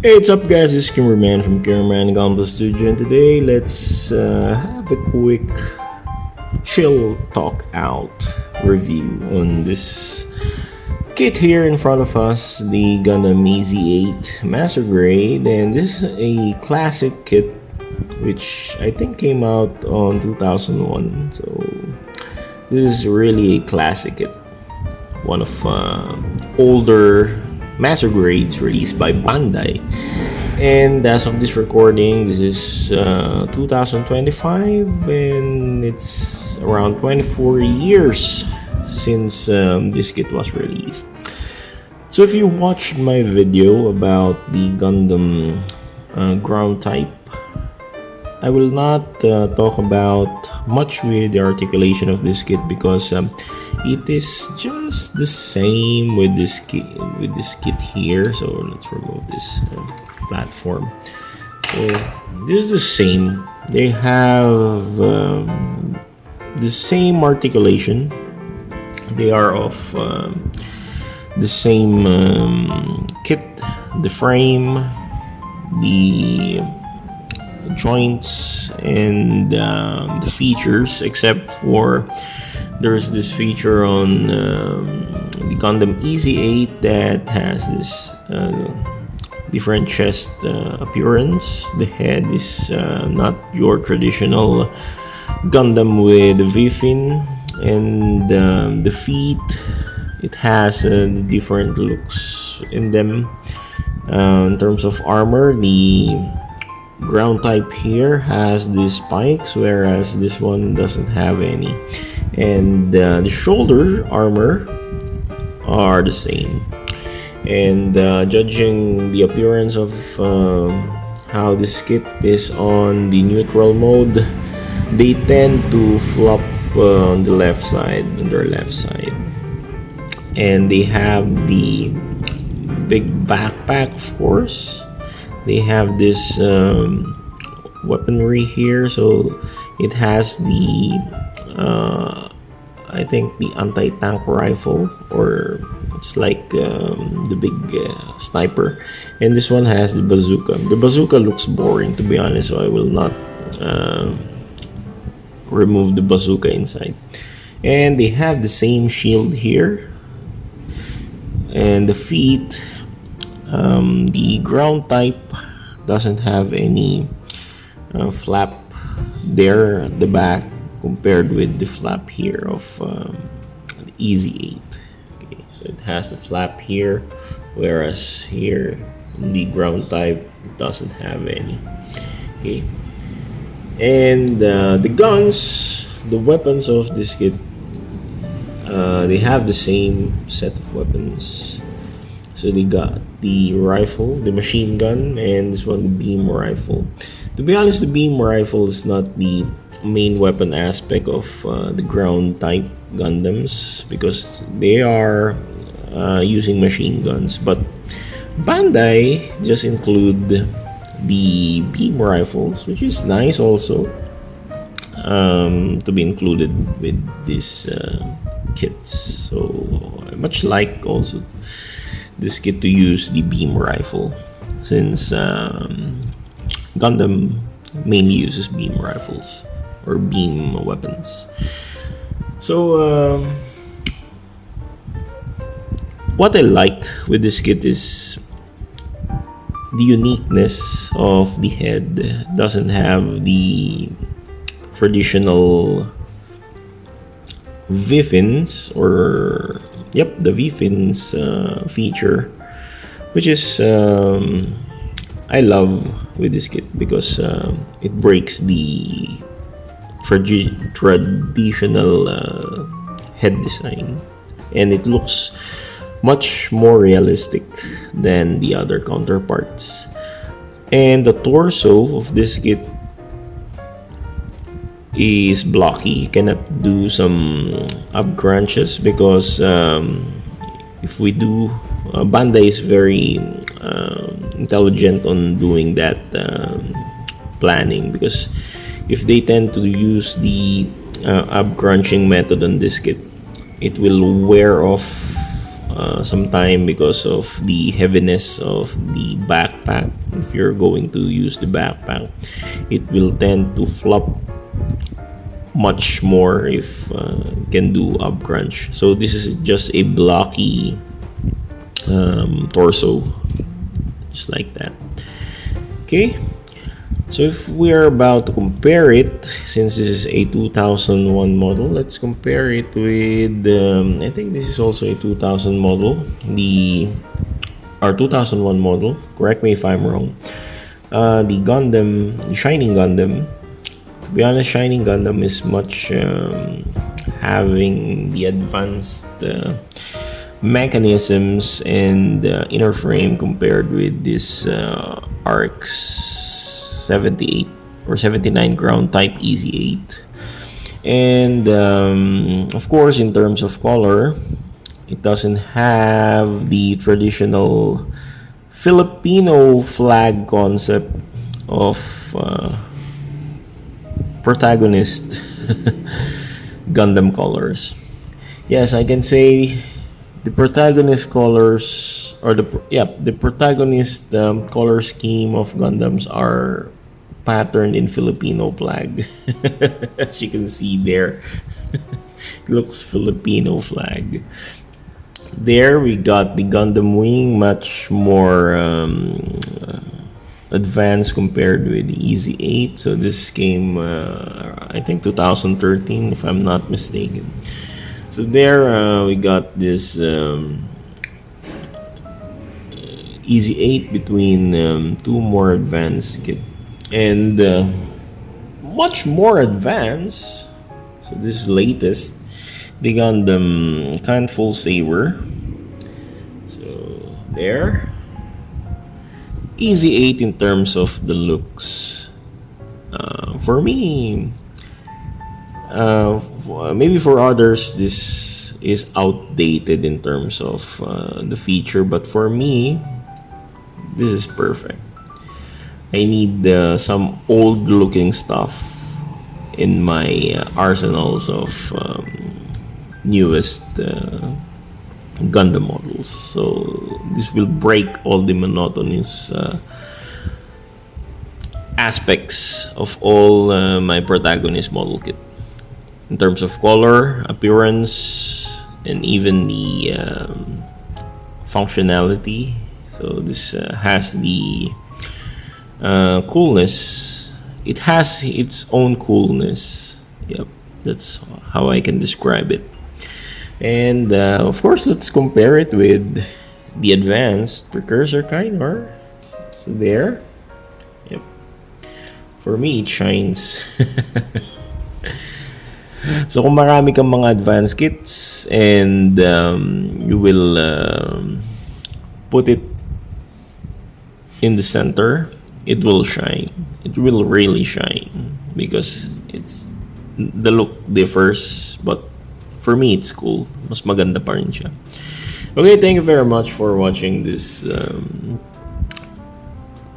Hey, what's up, guys? This is Kimberman from Kimberman Gunpla Studio, and today let's have a quick chill talk out review on this kit here in front of us, the Gundam Ez8 Mastergrade, and this is a classic kit which I think came out on 2001. So this is really a classic kit, one of older master grades released by Bandai. And as of this recording, this is 2025, and it's around 24 years since this kit was released. So if you watched my video about the Gundam ground type, I will not talk about much with the articulation of this kit because it is just the same with this kit here. So let's remove this platform. So this is the same. They have the same articulation. They are of the same kit, the frame, the joints, and the features, except for there's this feature on the Gundam Ez8 that has this different chest appearance. The head is not your traditional Gundam with V-fin, and the feet, it has the different looks in them. In terms of armor, the ground type here has these spikes, whereas this one doesn't have any, and the shoulder armor are the same. And judging the appearance of how this kit is on the neutral mode, they tend to flop on the left side, on their left side, and they have the big backpack, of course. They have this weaponry here, so it has the I think the anti-tank rifle, or it's like the big sniper, and this one has the bazooka. The bazooka looks boring, to be honest, so I will not remove the bazooka inside. And they have the same shield here, and the feet, the ground type doesn't have any flap there at the back compared with the flap here of the Ez8. Okay, so it has the flap here, whereas here in the ground type it doesn't have any. Okay, and the guns, the weapons of this kit, they have the same set of weapons. So they got the rifle, the machine gun, and this one, the beam rifle. To be honest, the beam rifle is not the main weapon aspect of the ground type Gundams, because they are using machine guns. But Bandai just include the beam rifles, which is nice also to be included with this kits. So much like also this kit to use the beam rifle, since Gundam mainly uses beam rifles or beam weapons. So what I like with this kit is the uniqueness of the head. Doesn't have the traditional V-fins, or the V-fins feature, which is I love with this kit, because it breaks the traditional head design, and it looks much more realistic than the other counterparts. And the torso of this kit is blocky. You cannot do some up crunches, because if we do, Bandai is very intelligent on doing that planning, because if they tend to use the up crunching method on this kit, it will wear off some time because of the heaviness of the backpack. If you're going to use the backpack, it will tend to flop much more if can do up crunch. So this is just a blocky torso, just like that. Okay, so if we are about to compare it, since this is a 2001 model, let's compare it with I think this is also a 2000 model, our 2001 model, correct me if I'm wrong. The Shining Gundam. To be honest, Shining Gundam is much having the advanced mechanisms and inner frame compared with this RX-78 or 79 ground type EZ8. And of course, in terms of color, it doesn't have the traditional Filipino flag concept of protagonist Gundam colors. Yes, I can say the protagonist colors, or the protagonist color scheme of Gundams are patterned in Filipino flag. As you can see there, it looks Filipino flag. There we got the Gundam wing, much more advanced compared with the EZ8. So this came I think 2013 if I'm not mistaken. So there we got this EZ8 between two more advanced kit, and much more advanced. So this is latest, the Gundam Full Saber. So there, EZ8 in terms of the looks. For me, maybe for others this is outdated in terms of the feature, but for me this is perfect. I need some old looking stuff in my arsenals of newest Gundam models. So this will break all the monotonous aspects of all my protagonist model kit in terms of color, appearance, and even the functionality. So this has the coolness. It has its own coolness. Yep, that's how I can describe it. And of course, let's compare it with the advanced precursor Kainor. So there. Yep. For me, it shines. So kung marami kang mga advanced kits and you will put it in the center, it will shine. It will really shine because the look differs, but for me it's cool. Mas maganda pa rin siya. Okay, thank you very much for watching this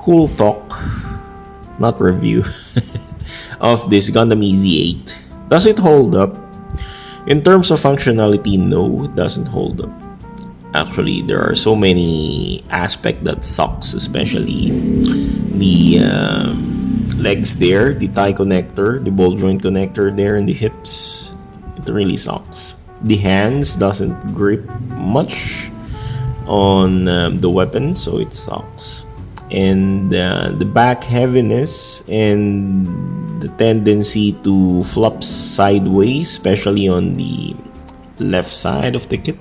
cool talk, not review, of this Gundam EZ8. Does it hold up? In terms of functionality, no, it doesn't hold up. Actually, there are so many aspects that sucks, especially the legs there, the thigh connector, the ball joint connector there, and the hips. It really sucks. The hands doesn't grip much on the weapon, so it sucks. And the back heaviness and the tendency to flop sideways, especially on the left side of the kit,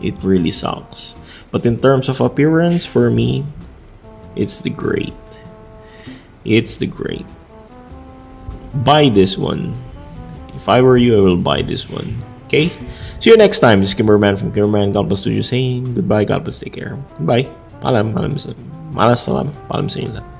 it really sucks. But in terms of appearance, for me, it's the great. It's the great. Buy this one. If I were you, I will buy this one. Okay? See you next time. This is Kimberman from Kimberman Gunpla Studio saying goodbye. God bless. Take care. Goodbye. Paalam. Malas salam. Paalam sa inyo lahat.